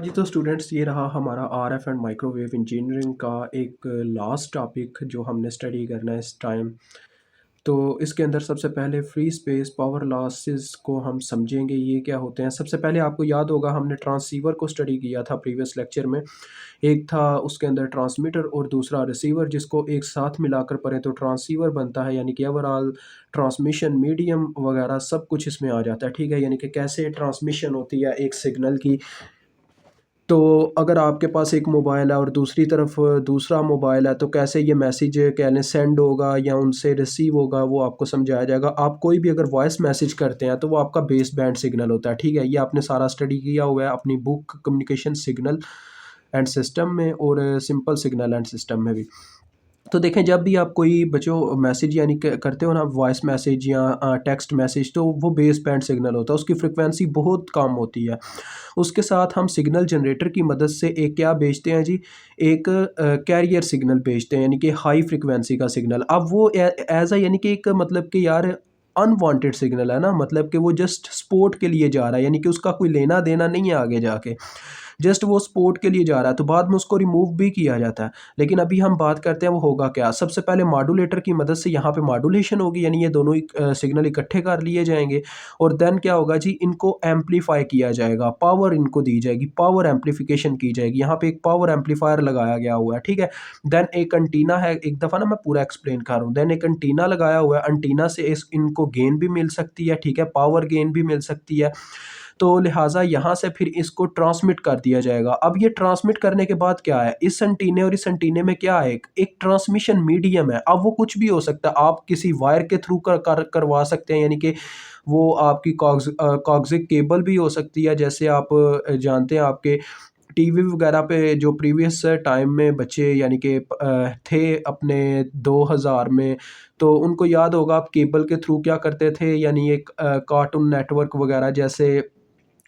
जी तो स्टूडेंट्स ये रहा हमारा आरएफ एंड माइक्रोवेव इंजीनियरिंग का एक लास्ट टॉपिक जो हमने स्टडी करना है इस टाइम। तो इसके अंदर सबसे पहले फ्री स्पेस पावर लॉसेस को हम समझेंगे ये क्या होते हैं। सबसे पहले आपको याद होगा हमने ट्रांसीवर को स्टडी किया था प्रीवियस लेक्चर में। एक था उसके अंदर ट्रांसमीटर और दूसरा रिसीवर, जिसको एक साथ मिलाकर पढ़ें तो ट्रांसीवर बनता है, यानी कि ओवरऑल ट्रांसमिशन मीडियम वगैरह सब कुछ इसमें आ जाता है। ठीक है, यानी कि कैसे ट्रांसमिशन होती है एक सिग्नल की। तो अगर आपके पास एक मोबाइल है और दूसरी तरफ दूसरा मोबाइल है, तो कैसे ये मैसेज कह लें सेंड होगा या उनसे रिसीव होगा, वो आपको समझाया जाएगा। आप कोई भी अगर वॉइस मैसेज करते हैं तो वो आपका बेस बैंड सिग्नल होता है। ठीक है, ये आपने सारा स्टडी किया हुआ है अपनी book communication signal and system में और सिंपल सिग्नल एंड सिस्टम में भी। तो देखें, जब भी आप कोई बच्चों मैसेज यानी करते हो ना, वॉइस मैसेज या टेक्स्ट मैसेज, तो वो बेस बैंड सिग्नल होता है, उसकी फ्रिक्वेंसी बहुत कम होती है। उसके साथ हम सिग्नल जनरेटर की मदद से एक क्या भेजते हैं जी, एक कैरियर सिग्नल भेजते हैं, यानी कि हाई फ्रिक्वेंसी का सिग्नल। अब वो एज यानी कि एक मतलब कि यार अनवांटेड सिग्नल है ना, मतलब कि वो जस्ट सपोर्ट के लिए जा रहा है, यानी कि उसका कोई लेना देना नहीं है आगे जाके, जस्ट वो सपोर्ट के लिए जा रहा है, तो बाद में उसको रिमूव भी किया जाता है। लेकिन अभी हम बात करते हैं वो होगा क्या। सबसे पहले मॉड्यूलेटर की मदद से यहाँ पे मॉड्यूलेशन होगी, यानी ये दोनों सिग्नल इकट्ठे कर लिए जाएंगे और देन क्या होगा जी, इनको एम्पलीफाई किया जाएगा, पावर इनको दी जाएगी, पावर एम्पलीफिकेशन की जाएगी। यहाँ पे एक पावर एम्पलीफायर लगाया गया हुआ है। ठीक है, देन एक एंटीना है, एक दफ़ा ना मैं पूरा एक्सप्लेन कर रहा हूँ। देन एक एंटीना लगाया हुआ है, एंटीना से इनको गेन भी मिल सकती है। ठीक है, पावर गेन भी मिल सकती है। तो लिहाजा यहाँ से फिर इसको ट्रांसमिट कर दिया जाएगा। अब ये ट्रांसमिट करने के बाद क्या है, इस एंटीने और इस एंटीने में क्या है, एक ट्रांसमिशन मीडियम है। अब वो कुछ भी हो सकता है, आप किसी वायर के थ्रू करवा सकते हैं, यानी कि वो आपकी कॉक्सिक केबल भी हो सकती है। जैसे आप जानते हैं आपके टीवी वगैरह पे जो प्रीवियस टाइम में बच्चे यानी कि थे अपने 2000 में, तो उनको याद होगा आप केबल के थ्रू क्या करते थे, यानी एक कार्टून नेटवर्क वगैरह जैसे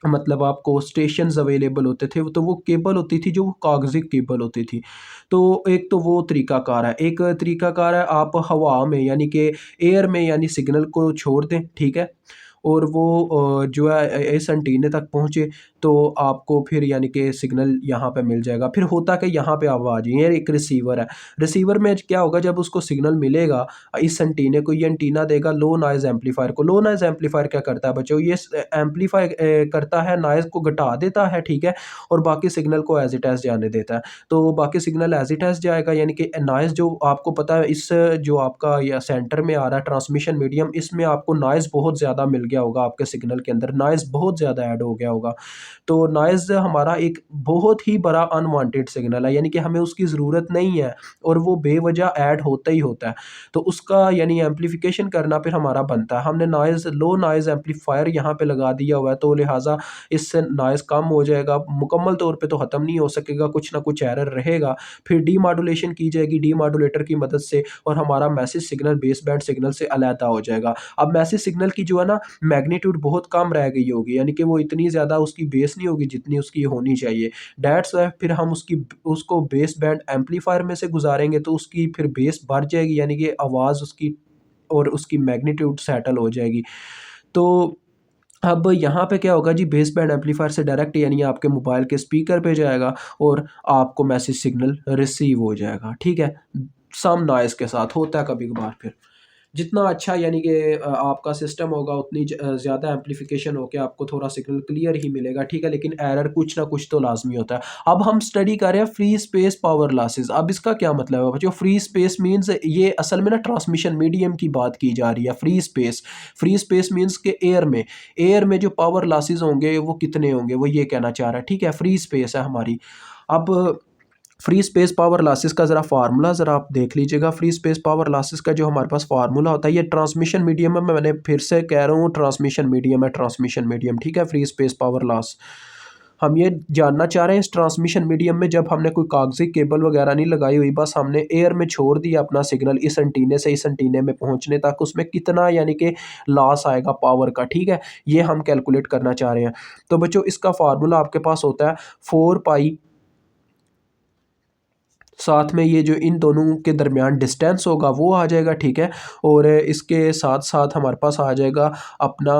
मतलब आपको स्टेशंस अवेलेबल होते थे, तो वो केबल होती थी जो कागज़ी केबल होती थी। तो एक तो वो तरीक़ाकार है। एक तरीक़ाकार है आप हवा में यानी कि एयर में यानी सिग्नल को छोड़ दें, ठीक है? और वो जो है इस एंटीने तक पहुँचे, तो आपको फिर यानी कि सिग्नल यहाँ पे मिल जाएगा। फिर होता क्या, यहाँ पे आप आ जाइए, ये एक रिसीवर है। रिसीवर में क्या होगा, जब उसको सिग्नल मिलेगा इस एंटीने को, ये एंटीना देगा लो नॉइज़ एम्पलीफायर को। लो नॉइज़ एम्पलीफायर क्या करता है बच्चों, ये एम्पलीफाई करता है, नॉइज़ को घटा देता है, ठीक है? और बाकी सिग्नल को एज़ इट एज़ जाने देता है। तो बाकी सिग्नल एज़ इट एज़ जाएगा, यानी कि नॉइज़ जो आपको पता है, इस जो आपका या सेंटर में आ रहा है ट्रांसमिशन मीडियम, इसमें आपको नॉइज़ बहुत ज़्यादा मिल गया होगा, आपके सिग्नल के अंदर नॉइज़ बहुत ज़्यादा ऐड हो गया होगा। तो नॉइज़ हमारा एक बहुत ही बड़ा अनवांटेड सिग्नल है, यानी कि हमें उसकी ज़रूरत नहीं है और वो बेवजह ऐड होता ही होता है। तो उसका यानी एम्पलीफिकेशन करना फिर हमारा बनता है। हमने नॉइज़ लो नॉइज़ एम्पलीफायर यहाँ पे लगा दिया हुआ है, तो लिहाजा इससे नॉइज़ कम हो जाएगा। मुकम्मल तौर पे तो ख़त्म नहीं हो सकेगा, कुछ ना कुछ एरर रहेगा। फिर डीमॉड्यूलेशन की जाएगी डीमॉड्यूलेटर की मदद से, और हमारा message signal base band signal से अलहदा हो जाएगा। अब मैसेज सिग्नल की जो है ना मैग्नीट्यूड बहुत कम रह गई होगी, यानी कि वो इतनी ज़्यादा उसकी बेस नहीं होगी जितनी उसकी होनी चाहिए। दैट्स व्हाई फिर हम उसको बेस बैंड एम्पलीफायर में से गुजारेंगे, तो उसकी फिर बेस बढ़ जाएगी, यानी कि आवाज़ उसकी और उसकी मैग्नीट्यूड सेटल हो जाएगी। तो अब यहाँ पे क्या होगा जी, बेस बैंड एम्पलीफायर से डायरेक्ट यानी आपके मोबाइल के स्पीकर पे जाएगा और आपको मैसेज सिग्नल रिसीव हो जाएगा, ठीक है? सम नॉइज़ के साथ होता है कभी-कभार फिर। जितना अच्छा यानी कि आपका सिस्टम होगा, उतनी ज़्यादा एम्पलीफिकेशन होके आपको थोड़ा सिग्नल क्लियर ही मिलेगा, ठीक है? लेकिन एरर कुछ ना कुछ तो लाज़मी होता है। अब हम स्टडी कर रहे हैं फ्री स्पेस पावर लॉसेस। अब इसका क्या मतलब है बच्चों? फ्री स्पेस मीन्स ये असल में ना ट्रांसमिशन मीडियम की बात की जा रही है। फ्री स्पेस मीन्स के एयर में जो पावर लॉसेस होंगे वो कितने होंगे, वो ये कहना चाह रहा है, ठीक है? फ्री स्पेस है हमारी। अब फ्री स्पेस पावर लॉसेस का ज़रा फार्मूला ज़रा आप देख लीजिएगा। फ्री स्पेस पावर लॉसेस का जो हमारे पास फार्मूला होता है, ये ट्रांसमिशन मीडियम है, मैंने फिर से कह रहा हूँ ट्रांसमिशन मीडियम है, ट्रांसमिशन मीडियम, ठीक है? फ्री स्पेस पावर लॉस हम ये जानना चाह रहे हैं, इस ट्रांसमिशन मीडियम में जब हमने कोई कागजी केबल वगैरह नहीं लगाई हुई, बस हमने एयर में छोड़ दिया अपना सिग्नल इस एंटीने से इस एंटीने में पहुंचने तक, उसमें कितना यानी कि लॉस आएगा पावर का, ठीक है? ये हम कैलकुलेट करना चाह रहे हैं। तो बच्चों इसका फार्मूला आपके पास होता है 4 पाई, साथ में ये जो इन दोनों के दरमियान डिस्टेंस होगा वो आ जाएगा, ठीक है? और इसके साथ साथ हमारे पास आ जाएगा अपना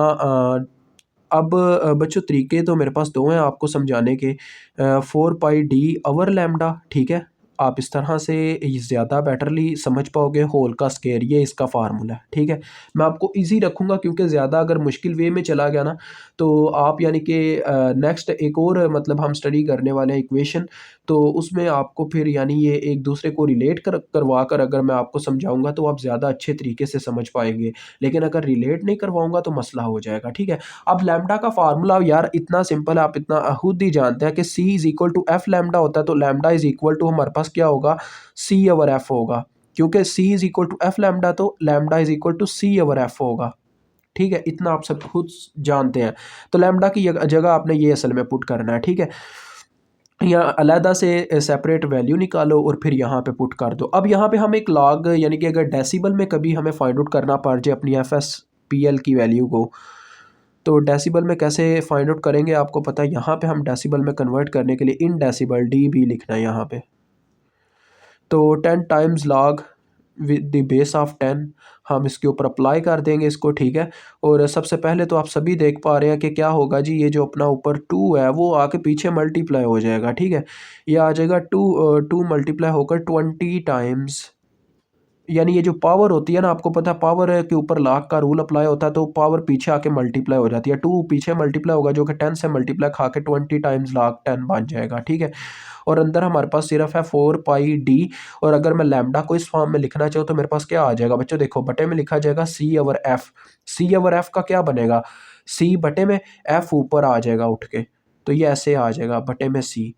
अब बच्चों तरीके तो मेरे पास दो हैं आपको समझाने के। 4 पाई डी अवर लैम्डा, ठीक है, आप इस तरह से ज़्यादा बेटरली समझ पाओगे। होल का स्केयर ये इसका फार्मूला है, ठीक है। मैं आपको इजी रखूँगा क्योंकि ज़्यादा अगर मुश्किल वे में चला गया ना तो आप यानी कि नेक्स्ट एक और मतलब हम स्टडी करने वाले हैं इक्वेशन, तो उसमें आपको फिर यानी ये एक दूसरे को रिलेट करवा कर अगर मैं आपको समझाऊँगा तो आप ज़्यादा अच्छे तरीके से समझ पाएंगे। लेकिन अगर रिलेट नहीं करवाऊँगा तो मसला हो जाएगा, ठीक है। अब लैम्डा का फार्मूला यार इतना सिंपल है, आप इतना खुद ही जानते हैं कि C is equal to F lambda होता है, तो लैम्डा इज इक्वल टू हमारे पास क्या होगा, C ओवर एफ होगा। क्योंकि C is equal to F lambda तो lambda is equal to C over F होगा, ठीक है। इतना आप सब खुद जानते हैं। तो लैम्डा की जगह आपने ये असल में पुट करना है, ठीक है। यहाँ अलहदा से सेपरेट वैल्यू निकालो और फिर यहाँ पे पुट कर दो। अब यहाँ पे हम एक लॉग यानी कि अगर डेसिबल में कभी हमें फाइंड आउट करना पड़ जाए अपनी एफ एस पी एल की वैल्यू को, तो डेसिबल में कैसे फाइंड आउट करेंगे आपको पता है। यहाँ पे हम डेसिबल में कन्वर्ट करने के लिए इन डेसिबल डी भी लिखना है यहाँ पे। तो 10 times log with the base of 10 हम इसके ऊपर अप्लाई कर देंगे इसको, ठीक है। और सबसे पहले तो आप सभी देख पा रहे हैं कि क्या होगा जी, ये जो अपना ऊपर 2 है वो आके पीछे मल्टीप्लाई हो जाएगा, ठीक है। ये आ जाएगा 2 मल्टीप्लाई होकर 20 टाइम्स, यानी ये जो पावर होती है ना, आपको पता है पावर के ऊपर लाख का रूल अप्लाई होता है, तो पावर पीछे आके मल्टीप्लाई हो जाती है। 2 पीछे मल्टीप्लाई होगा जो कि 10 से मल्टीप्लाई खा के 20 टाइम्स लाख 10 बन जाएगा, ठीक है। और अंदर हमारे पास सिर्फ है 4 पाई डी। और अगर मैं लैम्डा को इस फॉर्म में लिखना चाहूँ तो मेरे पास क्या आ जाएगा बच्चों, देखो बटे में लिखा जाएगा C over F. C over F का क्या बनेगा, C बटे में F ऊपर आ जाएगा उठ के, तो ये ऐसे आ जाएगा बटे में C,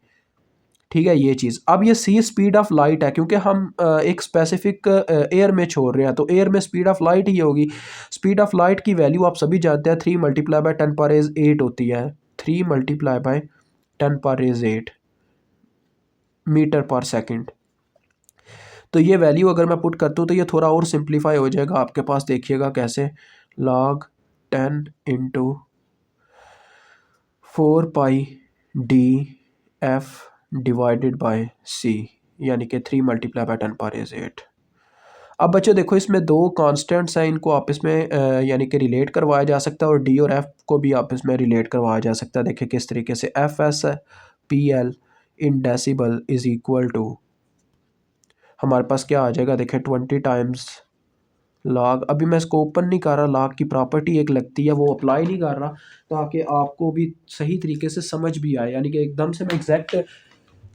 ठीक है। ये चीज़ अब ये C स्पीड ऑफ लाइट है, क्योंकि हम एक स्पेसिफिक एयर में छोड़ रहे हैं, तो एयर में स्पीड ऑफ लाइट ही होगी। स्पीड ऑफ लाइट की वैल्यू आप सभी जानते हैं 3 मल्टीप्लाई बाय 10 पावर रेज़ 8 होती है। 3 multiply by 10 power raise 8 metre पर सेकंड। तो ये वैल्यू अगर मैं पुट करता हूँ तो ये थोड़ा और सिंप्लीफाई हो जाएगा आपके पास, देखिएगा कैसे। log 10 into 4 pi D F divided by C, यानी कि 3 मल्टीप्लाई बाय 10 पावर रेज़ 8। अब बच्चों देखो इसमें दो कांस्टेंट्स हैं, इनको आपस में यानी कि रिलेट करवाया जा सकता है, और D और F को भी आपस में रिलेट करवाया जा सकता है। देखिए किस तरीके से, FS/PL in decibel is equal to हमारे पास क्या आ जाएगा, देखिए 20 टाइम्स लॉग। अभी मैं इसको ओपन नहीं कर रहा, लॉग की प्रॉपर्टी एक लगती है वो अप्लाई नहीं कर रहा, ताकि आपको भी सही तरीके से समझ भी आए, यानी कि एकदम से मैं एग्जैक्ट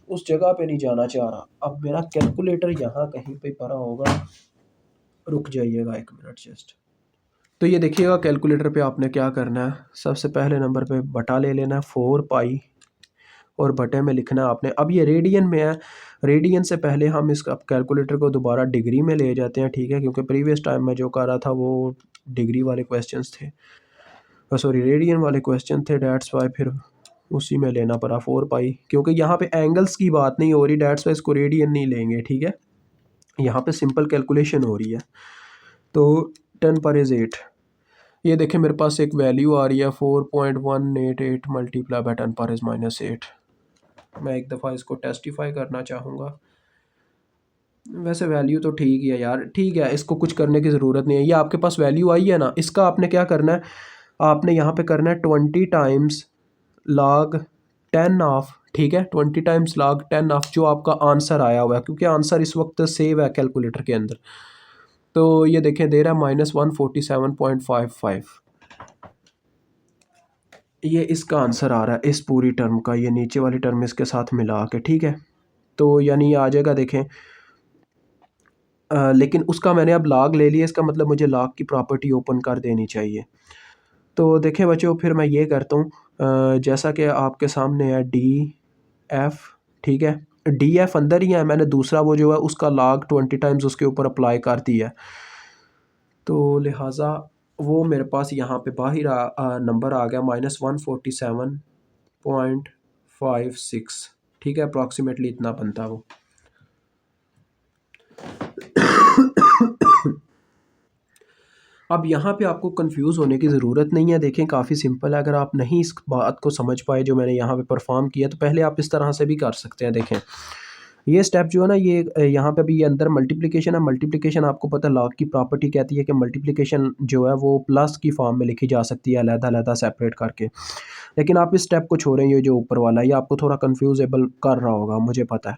उस जगह पे नहीं जाना चाह रहा। अब मेरा कैलकुलेटर यहाँ कहीं पे पड़ा होगा, रुक जाइएगा 1 मिनट जस्ट। तो ये देखिएगा कैलकुलेटर पे आपने क्या करना है, सबसे पहले नंबर पे बटा ले लेना है 4 पाई, और बटे में लिखना है आपने। अब ये रेडियन में है, रेडियन से पहले हम इस कैलकुलेटर को दोबारा डिग्री में ले जाते हैं, ठीक है, क्योंकि प्रीवियस टाइम में जो कर रहा था वो डिग्री वाले क्वेश्चंस थे, सॉरी रेडियन वाले क्वेश्चन थे, डैट्स वाई फिर उसी में लेना पड़ा 4 पाई, क्योंकि यहाँ पे एंगल्स की बात नहीं हो रही, डैट्स वाई इसको रेडियन नहीं लेंगे, ठीक है। यहाँ पे सिंपल कैलकुलेशन हो रही है। तो 10 पर इज़ 8, ये देखें मेरे पास एक वैल्यू आ रही है 4.188 मल्टीप्लाई बाय 10 पर इज़ -8। मैं एक दफ़ा इसको टेस्टिफाई करना चाहूँगा। वैसे वैल्यू तो ठीक ही है यार, ठीक है, इसको कुछ करने की ज़रूरत नहीं है। ये आपके पास वैल्यू आई है ना, इसका आपने क्या करना है, आपने यहाँ पे करना है 20 टाइम्स log 10 ऑफ, ठीक है, 20 टाइम्स log 10 ऑफ जो आपका आंसर आया हुआ है, क्योंकि आंसर इस वक्त सेव है कैलकुलेटर के अंदर। तो ये देखें दे रहा है -147.55, ये इसका आंसर आ रहा है इस पूरी टर्म का, ये नीचे वाली टर्म इसके साथ मिला के, ठीक है। तो यानी ये आ जाएगा देखें, लेकिन उसका मैंने अब log ले लिया, इसका मतलब मुझे log की प्रॉपर्टी ओपन कर देनी चाहिए। तो देखें बच्चों फिर मैं ये करता हूँ, जैसा कि आपके सामने है DF, ठीक है, DF अंदर ही है, मैंने दूसरा वो जो है उसका log 20 टाइम्स उसके ऊपर अप्लाई कर दिया है, तो लिहाजा वो मेरे पास यहाँ पे बाहर नंबर आ गया -147.56, ठीक है, अप्रॉक्सीमेटली इतना बनता वो। अब यहाँ पे आपको कंफ्यूज होने की ज़रूरत नहीं है, देखें काफ़ी सिंपल है। अगर आप नहीं इस बात को समझ पाए जो मैंने यहाँ पे परफॉर्म किया, तो पहले आप इस तरह से भी कर सकते हैं। देखें ये स्टेप जो है ना ये यहाँ पे अभी ये अंदर मल्टीप्लिकेशन है। मल्टीप्लिकेशन आपको पता है लॉग की प्रॉपर्टी कहती है कि मल्टीप्लिकेशन जो है वो प्लस की फॉर्म में लिखी जा सकती है अलग-अलग सेपरेट करके। लेकिन आप इस स्टेप को छोड़ें, ये जो ऊपर वाला है ये आपको थोड़ा कन्फ्यूज़ेबल कर रहा होगा, मुझे पता है।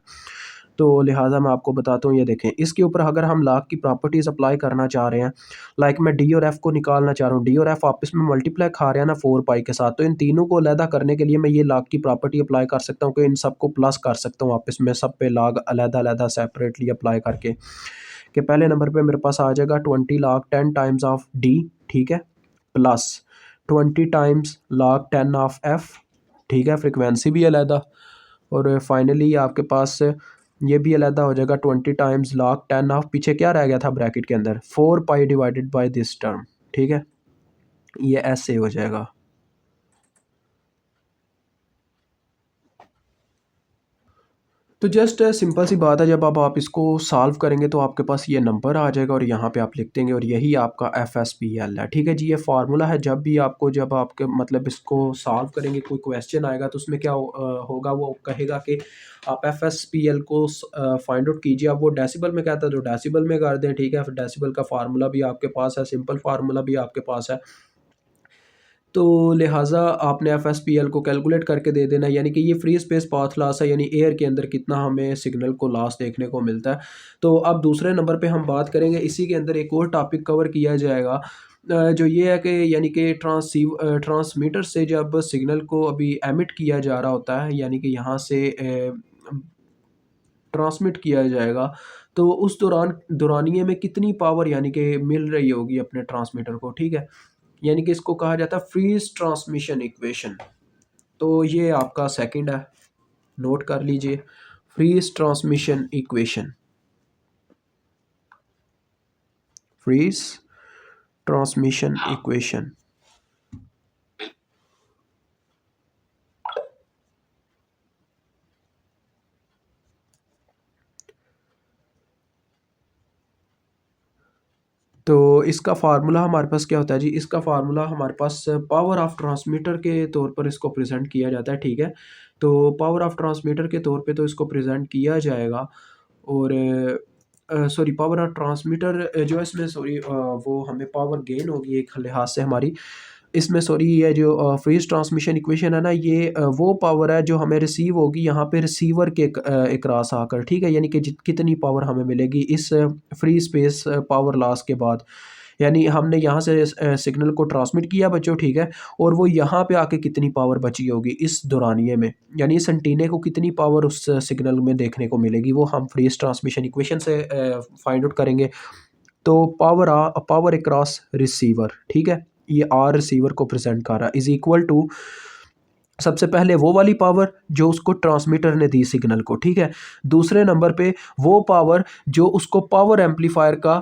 तो लिहाज़ा मैं आपको बताता हूँ, ये देखें इसके ऊपर अगर हम लॉग की प्रॉपर्टीज़ अप्लाई करना चाह रहे हैं, लाइक मैं डी और एफ़ को निकालना चाह रहा हूँ, डी और एफ़ आपस में मल्टीप्लाई खा रहे हैं ना 4 पाई के साथ, तो इन तीनों को अलहदा करने के लिए मैं ये लॉग की प्रॉपर्टी अप्लाई कर सकता हूँ कि इन सबको प्लस कर सकता हूँ आपस में, सब पे लॉग अलहदा-अलहदा सेपरेटली अप्लाई करके, कि पहले नंबर पे मेरे पास आ जाएगा 20 log 10 टाइम्स ऑफ डी, ठीक है, plus 20 times log 10 of F, ठीक है, फ्रीक्वेंसी भी अलहदा, और फाइनली आपके पास ये भी अलहदा हो जाएगा 20 टाइम्स log 10 ऑफ, पीछे क्या रह गया था ब्रैकेट के अंदर, 4 पाई डिवाइडेड बाय दिस टर्म, ठीक है, ये ऐसे हो जाएगा। तो जस्ट सिंपल सी बात है, जब अब आप इसको सॉल्व करेंगे तो आपके पास ये नंबर आ जाएगा और यहाँ पे आप लिख देंगे और यही आपका एफ एस पी एल है, ठीक है जी। ये फार्मूला है, जब भी आपको, जब आपके मतलब इसको सॉल्व करेंगे कोई क्वेश्चन आएगा तो उसमें क्या होगा, वो कहेगा कि आप एफ एस पी एल को फाइंड आउट कीजिए। अब वो डेसिबल में कहता है तो डेसिबल में कर दें, ठीक है, फिर डेसिबल का फार्मूला भी आपके पास है, सिंपल फार्मूला भी आपके पास है, तो लिहाजा आपने एफ एस पी एल को कैलकुलेट करके दे देना, यानी कि ये फ्री स्पेस पाथ लॉस है, यानी एयर के अंदर कितना हमें सिग्नल को लॉस देखने को मिलता है। तो अब दूसरे नंबर पे हम बात करेंगे, इसी के अंदर एक और टॉपिक कवर किया जाएगा, जो ये है कि यानी कि ट्रांसमीटर से जब सिग्नल को अभी एमिट किया जा रहा होता है, यानी कि यहाँ से ट्रांसमिट किया जाएगा, तो उस दौरानिए में कितनी पावर यानी कि मिल रही होगी अपने ट्रांसमीटर को, ठीक है, यानी कि इसको कहा जाता है फ्रीज ट्रांसमिशन इक्वेशन। तो ये आपका सेकंड है, नोट कर लीजिए, Friis transmission equation, Friis transmission equation. तो इसका फार्मूला हमारे पास क्या होता है जी, इसका फार्मूला हमारे पास पावर ऑफ ट्रांसमीटर के तौर पर इसको प्रेजेंट किया जाता है, ठीक है। तो पावर ऑफ ट्रांसमीटर के तौर पे तो इसको प्रेजेंट किया जाएगा, और सॉरी पावर ऑफ ट्रांसमीटर जो है इसमें, सॉरी वो हमें पावर गेन होगी एक लिहाज से हमारी इसमें, सॉरी ये जो फ्रीज ट्रांसमिशन इक्वेशन है ना, ये वो पावर है जो हमें रिसीव होगी यहाँ पे रिसीवर के एकरास आकर, ठीक है, यानी कि कितनी पावर हमें मिलेगी इस फ्री स्पेस पावर लॉस के बाद, यानी हमने यहाँ से सिग्नल को ट्रांसमिट किया बच्चों, ठीक है, और वो यहाँ पे आके कितनी पावर बची होगी इस दौरानिए में, यानी इस एंटीने को कितनी पावर उस सिग्नल में देखने को मिलेगी, वो हम फ्रीज ट्रांसमिशन इक्वेशन से फाइंड आउट करेंगे। तो पावर अक्रॉस रिसीवर, ठीक है, ये आर रिसीवर को प्रेजेंट कर रहा है, इज इक्वल टू सबसे पहले वो वाली पावर जो उसको ट्रांसमीटर ने दी सिग्नल को, ठीक है, दूसरे नंबर पे वो पावर जो उसको पावर एम्पलीफायर का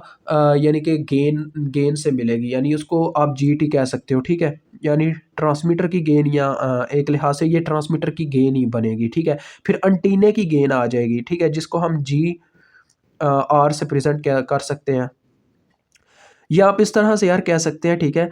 यानी कि गेन गेन से मिलेगी, यानी उसको आप जीटी कह सकते हो, ठीक है, यानी ट्रांसमीटर की गेन, या एक लिहाज से ये ट्रांसमीटर की गेन ही बनेगी, ठीक है, फिर एंटीने की गेन आ जाएगी, ठीक है, जिसको हम जी आर से प्रेजेंट कर सकते हैं, या आप इस तरह से यार कह सकते हैं, ठीक है,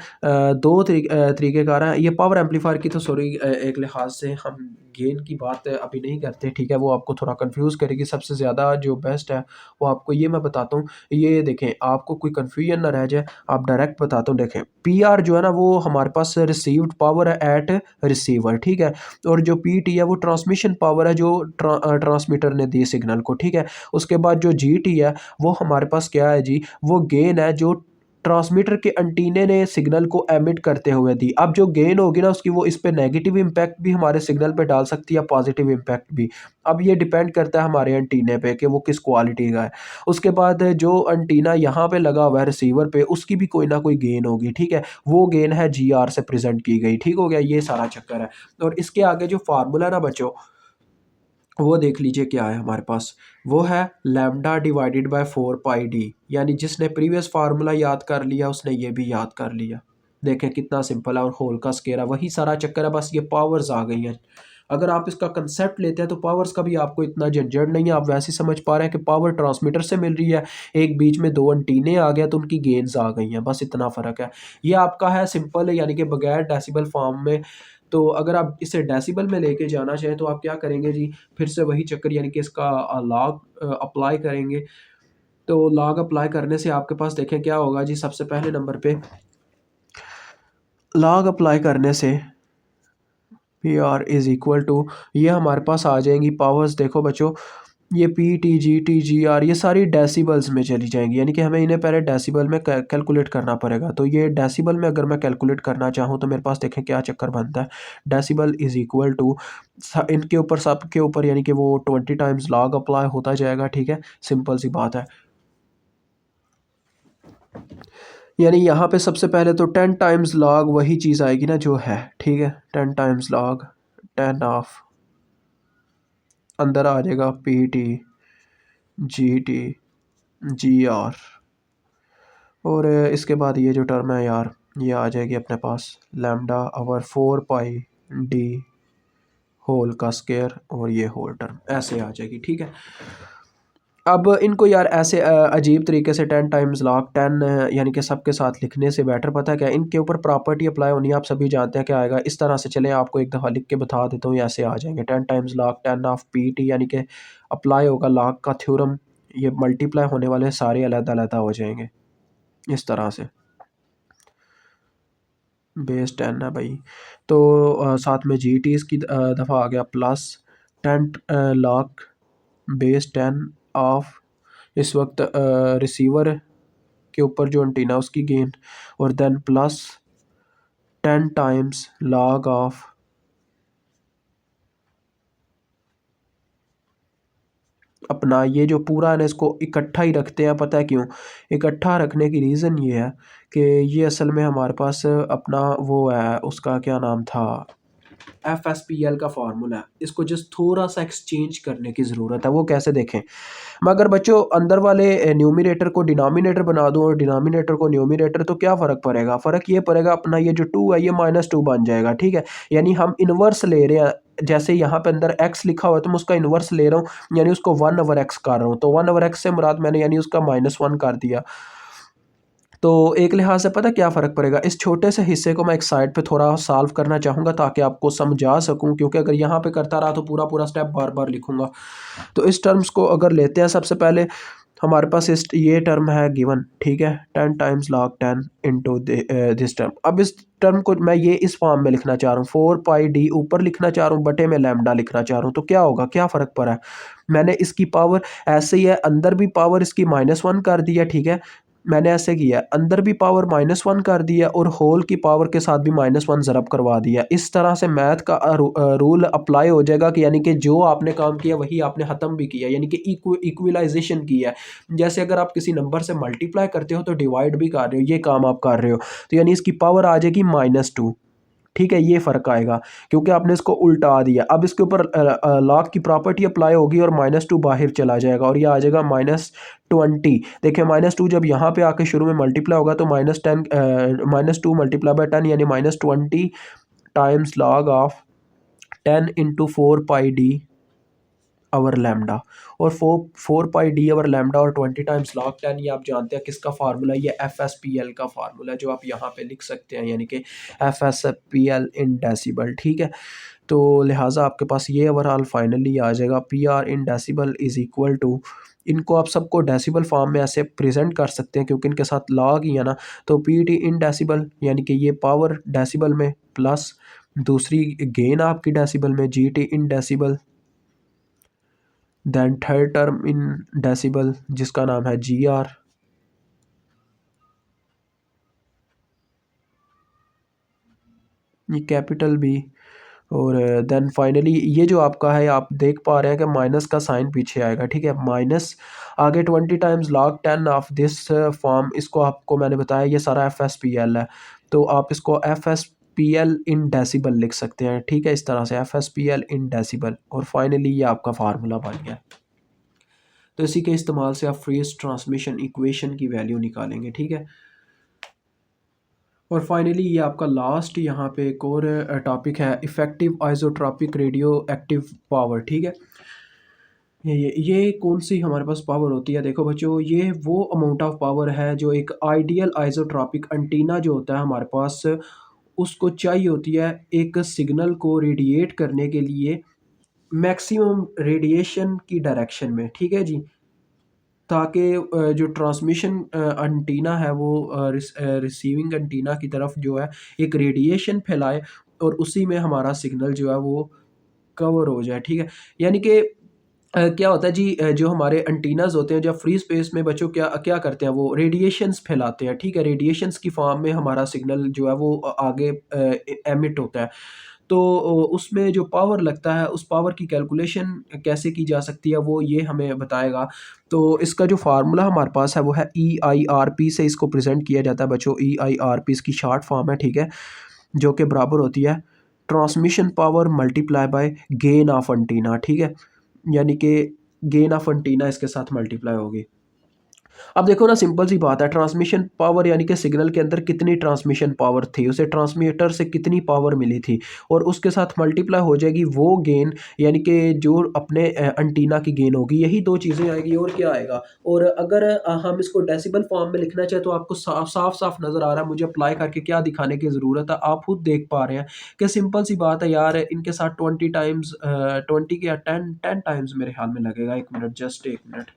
दो तरीक़ेकार हैं, ये पावर एम्पलीफायर की तो सॉरी एक लिहाज से हम गेन की बात अभी नहीं करते, ठीक है, वो आपको थोड़ा कंफ्यूज करेगी, सबसे ज़्यादा जो बेस्ट है वो आपको ये मैं बताता हूँ, ये देखें आपको कोई कन्फ्यूजन ना रह जाए, आप डायरेक्ट बताता हूँ, देखें पी आर जो है ना वो हमारे पास रिसीव्ड पावर है एट रिसीवर, ठीक है, और जो पी टी है वो ट्रांसमिशन पावर है जो ट्रांसमीटर ने दी सिग्नल को, ठीक है, उसके बाद जो जी टी है वो हमारे पास क्या है जी, वो गेन है जो ट्रांसमीटर के एंटीने ने सिग्नल को एमिट करते हुए दी। अब जो गेन होगी ना उसकी, वो इस पे नेगेटिव इम्पैक्ट भी हमारे सिग्नल पे डाल सकती है, पॉजिटिव इम्पैक्ट भी। अब ये डिपेंड करता है हमारे एंटीने पे कि वो किस क्वालिटी का है। उसके बाद जो एंटीना यहाँ पे लगा हुआ है रिसीवर पे, उसकी भी कोई ना कोई गेन होगी, ठीक है, वो गेन है जी आर से प्रेजेंट की गई, ठीक हो गया, ये सारा चक्कर है। और इसके आगे जो फार्मूला है ना बच्चों, वो देख लीजिए क्या है हमारे पास, वो है lambda divided by 4 pi D, यानी जिसने प्रीवियस फार्मूला याद कर लिया उसने ये भी याद कर लिया। देखें कितना सिंपल है, और होल का स्केयर है, वही सारा चक्कर है, बस ये पावर्स आ गई हैं। अगर आप इसका कंसेप्ट लेते हैं तो पावर्स का भी आपको इतना झंझट नहीं है, आप वैसे समझ पा रहे हैं कि पावर ट्रांसमीटर से मिल रही है, एक बीच में दो एंटीने आ गया तो उनकी गेन्स आ गई हैं, बस इतना फ़र्क है। ये आपका है सिंपल, यानी कि बगैर डेसिबल फॉर्म में तो अगर आप इसे डेसिबल में लेके जाना चाहें तो आप क्या करेंगे जी, फिर से वही चक्कर यानी कि इसका लॉग अप्लाई करेंगे। तो लॉग अप्लाई करने से आपके पास देखें क्या होगा जी, सबसे पहले नंबर पे लॉग अप्लाई करने से P R is equal to, ये हमारे पास आ जाएंगी पावर्स। देखो बच्चों, ये पी टी जी आर ये सारी डेसिबल्स में चली जाएंगी, यानी कि हमें इन्हें पहले डेसिबल में कैलकुलेट करना पड़ेगा। तो ये डेसिबल में अगर मैं कैलकुलेट करना चाहूँ तो मेरे पास देखें क्या चक्कर बनता है। डेसिबल इज़ इक्वल टू, इनके ऊपर सब के ऊपर यानी कि वो 20 टाइम्स लॉग अप्लाई होता जाएगा। ठीक है, सिंपल सी बात है। यानी यहाँ पे सबसे पहले तो 10 टाइम्स लॉग वही चीज़ आएगी ना जो है। ठीक है, 10 टाइम्स लॉग 10 ऑफ, अंदर आ जाएगा टी जी आर, और इसके बाद ये जो टर्म है यार, ये आ जाएगी अपने पास lambda over 4 pi D whole का स्क्वायर, और ये होल टर्म ऐसे आ जाएगी। ठीक है, अब इनको यार ऐसे अजीब तरीके से 10 टाइम्स लॉग 10 यानी कि सबके साथ लिखने से बेटर पता है क्या, इनके ऊपर प्रॉपर्टी अप्लाई होनी है। आप सभी जानते हैं क्या आएगा इस तरह से। चले आपको एक दफ़ा लिख के बता देता हूँ, ये ऐसे आ जाएंगे 10 times log 10 of P T, यानी कि अप्लाई होगा लॉग का थ्योरम, ये मल्टीप्लाई होने वाले सारे अलग-अलग हो जाएंगे इस तरह से। बेस 10 है भाई, तो साथ में जी टी इसकी दफ़ा आ गया प्लस 10 लॉग बेस 10 ऑफ इस वक्त रिसीवर के ऊपर जो एंटीना उसकी गेन, और then plus 10 times log of अपना ये जो पूरा है ना, इसको इकट्ठा ही रखते हैं। पता है क्यों इकट्ठा रखने की रीज़न ये है कि ये असल में हमारे पास अपना वो है, उसका क्या नाम था, एफ एस पी एल का फार्मूला है। इसको जस्ट थोड़ा सा एक्सचेंज करने की ज़रूरत है। वो कैसे देखें, मैं अगर बच्चों अंदर वाले न्यूमिनेटर को डिनोमिनेटर बना दूं और डिनोमिनेटर को न्यूमिनेटर, तो क्या फ़र्क पड़ेगा, फ़र्क ये पड़ेगा अपना ये जो 2 है ये -2 बन जाएगा। ठीक है, यानी हम इन्वर्स ले रहे हैं। जैसे यहाँ पे अंदर x लिखा हुआ है तो मैं उसका इन्वर्स ले रहा हूँ, यानी उसको 1/x कर रहा हूँ। तो 1/x से मुराद मैंने यानी उसका -1 कर दिया। तो एक लिहाज से पता क्या फ़र्क पड़ेगा, इस छोटे से हिस्से को मैं एक साइड पे थोड़ा सॉल्व करना चाहूँगा ताकि आपको समझा सकूँ, क्योंकि अगर यहाँ पे करता रहा तो पूरा पूरा स्टेप बार बार लिखूँगा। तो इस टर्म्स को अगर लेते हैं, सबसे पहले हमारे पास इस ये टर्म है गिवन। ठीक है, 10 times log 10 into this term. अब इस टर्म को मैं ये इस फॉर्म में लिखना चाह रहा हूँ, 4 पाई डी ऊपर लिखना चाह रहा हूँ, बटे में लैम्डा लिखना चाह रहा हूँ। तो क्या होगा, क्या फ़र्क पड़ा है, मैंने इसकी पावर ऐसे ही है, अंदर भी पावर इसकी -1 कर दी है। ठीक है, मैंने ऐसे किया, अंदर भी पावर -1 कर दिया और होल की पावर के साथ भी -1 ज़रब करवा दिया। इस तरह से मैथ का रूल अप्लाई हो जाएगा कि यानी कि जो आपने काम किया वही आपने ख़त्म भी किया, यानी कि इक्वलाइजेशन किया है। जैसे अगर आप किसी नंबर से मल्टीप्लाई करते हो तो डिवाइड भी कर रहे हो, ये काम आप कर रहे हो, तो यानी इसकी पावर आ जाएगी -2। ठीक है, ये फ़र्क आएगा क्योंकि आपने इसको उल्टा दिया। अब इसके ऊपर लॉग की प्रॉपर्टी अप्लाई होगी और -2 बाहर चला जाएगा और ये आ जाएगा -20। देखिए -2 जब यहाँ पे आके शुरू में मल्टीप्लाई होगा तो -2 मल्टीप्लाई बाय 10 यानी -20 times log of 10 into 4 pi D over lambda, और 4 पाई डी आवर लैम्डा और 20 टाइम्स लॉग 10, ये आप जानते हैं किसका फार्मूला है, ये एफ एस पी एल का फार्मूला है जो आप यहाँ पे लिख सकते हैं, यानी कि एफ एस पी एल इन डेसिबल। ठीक है, तो लिहाजा आपके पास ये ओवरऑल फाइनली आ जाएगा P R in decibel is equal to, इनको आप सबको डेसिबल फॉर्म में ऐसे प्रेजेंट कर सकते हैं क्योंकि इनके साथ लॉग ही है ना। तो पी टी इन डेसिबल यानी कि ये पावर डेसिबल में, प्लस दूसरी गेन आपकी डेसिबल में G T in decibel, then third term in decibel जिसका नाम है जी आर, ये कैपिटल बी, और देन फाइनली ये जो आपका है आप देख पा रहे हैं कि माइनस का साइन पीछे आएगा। ठीक है, माइनस आगे 20 times log 10 of this form, इसको आपको मैंने बताया ये सारा एफ एस पी एल है, तो आप इसको एफ एस पी एल इन डेसिबल लिख सकते हैं। ठीक है, इस तरह से एफ एस पी एल इन डेसिबल, और फाइनली ये आपका फार्मूला बन गया। तो इसी के इस्तेमाल से आप फ्रीज ट्रांसमिशन इक्वेशन की वैल्यू निकालेंगे। ठीक है, और फाइनली ये आपका लास्ट यहाँ पे एक और टॉपिक है, effective isotropic radio active power. ठीक है, ये कौन सी हमारे पास पावर होती है, देखो बच्चों ये वो अमाउंट ऑफ पावर है जो एक आइडियल आइसोट्रॉपिक एंटीना जो होता है हमारे पास उसको चाहिए होती है एक सिग्नल को रेडिएट करने के लिए मैक्सिमम रेडिएशन की डायरेक्शन में, ठीक है जी? ताकि जो ट्रांसमिशन एंटीना है वो रिसीविंग एंटीना की तरफ जो है एक रेडिएशन फैलाए और उसी में हमारा सिग्नल जो है वो कवर हो जाए, ठीक है? यानी कि क्या होता है जी, जो हमारे एंटीनाज़ होते हैं जब फ्री स्पेस में बच्चों क्या क्या करते हैं वो रेडिएशंस फैलाते हैं, ठीक है? रेडिएशंस की फॉर्म में हमारा सिग्नल जो है वो आगे एमिट होता है। तो उसमें जो पावर लगता है उस पावर की कैलकुलेशन कैसे की जा सकती है वो ये हमें बताएगा। तो इसका जो फ़ार्मूला हमारे पास है वो है EIRP से इसको प्रेज़ेंट किया जाता है बच्चों। EIRP इसकी शॉर्ट फॉर्म है, ठीक है? जो कि बराबर होती है transmission power multiply by gain of antenna, ठीक है? यानी कि गेन ऑफ एंटीना इसके साथ मल्टीप्लाई होगी। अब देखो ना, सिंपल सी बात है, ट्रांसमिशन पावर यानी कि सिग्नल के अंदर कितनी ट्रांसमिशन पावर थी, उसे ट्रांसमीटर से कितनी पावर मिली थी और उसके साथ मल्टीप्लाई हो जाएगी वो गेन, यानी कि जो अपने एंटीना की गेन होगी। यही दो चीज़ें आएगी और क्या आएगा। और अगर हम इसको डेसिबल फॉर्म में लिखना चाहे तो आपको साफ साफ साफ नज़र आ रहा है, मुझे अप्लाई करके क्या दिखाने की ज़रूरत है, आप खुद देख पा रहे हैं कि सिंपल सी बात है यार, इनके साथ 20 टाइम्स 20 के या 10 टाइम्स मेरे ख्याल में लगेगा। एक मिनट, जस्ट एक मिनट।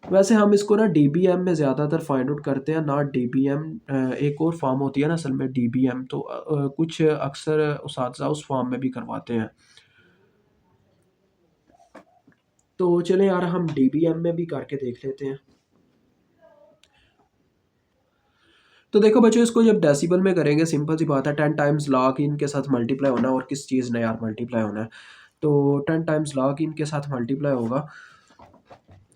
वैसे हम इसको ना डीबीएम में ज़्यादातर फाइंड आउट करते हैं ना, डीबीएम एक और फॉर्म होती है ना असल में डीबीएम, तो कुछ अक्सर उसातिज़ा उस फॉर्म में भी करवाते हैं। तो चलें यार, हम डीबीएम में भी करके देख लेते हैं। तो देखो बच्चों, इसको जब डेसिबल में करेंगे सिंपल सी बात है, 10 टाइम्स लॉग इन के साथ मल्टीप्लाई होना है और किस चीज़ ने यार मल्टीप्लाई होना है। तो 10 टाइम्स लॉग इन के साथ मल्टीप्लाई होगा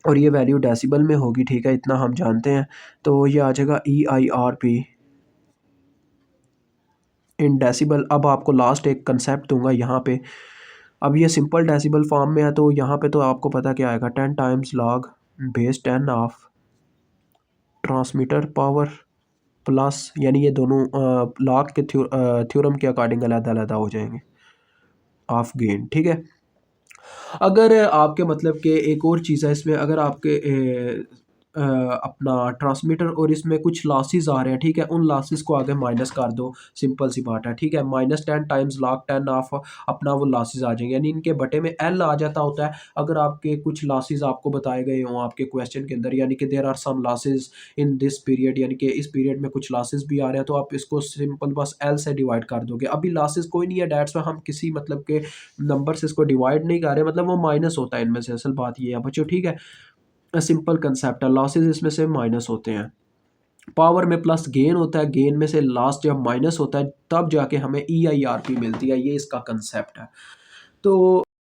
और ये वैल्यू डेसिबल में होगी, ठीक है? इतना हम जानते हैं। तो ये आ जाएगा EIRP इन डेसिबल। अब आपको लास्ट एक कंसेप्ट दूंगा यहाँ पे। अब ये सिंपल डेसिबल फॉर्म में है तो यहाँ पे तो आपको पता क्या आएगा, 10 times log base 10 of transmitter power plus, यानी ये दोनों लॉग के थ्योरम के अकॉर्डिंग अलग-अलग हो जाएंगे ऑफ गेन, ठीक है? अगर आपके मतलब कि एक और चीज़ है इसमें, अगर आपके अपना ट्रांसमीटर और इसमें कुछ लॉसेस आ रहे हैं, ठीक है? उन लॉसेस को आगे माइनस कर दो, सिंपल सी बात है, ठीक है? -10 टाइम्स log 10 ऑफ अपना वो लॉसेस आ जाएंगे, यानी इनके बटे में एल आ जाता होता है। अगर आपके कुछ लॉसेस आपको बताए गए हों आपके क्वेश्चन के अंदर, यानी कि there are some losses in this period, यानी कि इस पीरियड में कुछ लॉसेस भी आ रहे हैं, तो आप इसको सिंपल बस एल से डिवाइड कर दोगे। अभी लॉसेस कोई नहीं है, डेट्स में हम किसी मतलब के नंबर से इसको डिवाइड नहीं कर रहे, मतलब वो माइनस होता है इनमें से, असल बात ये है बच्चों, ठीक है? सिंपल कंसेप्ट है, लॉसेस इसमें से माइनस होते हैं। पावर में प्लस गेन होता है, गेन में से लास्ट जब माइनस होता है तब जाके हमें EIRP मिलती है, ये इसका कंसेप्ट है। तो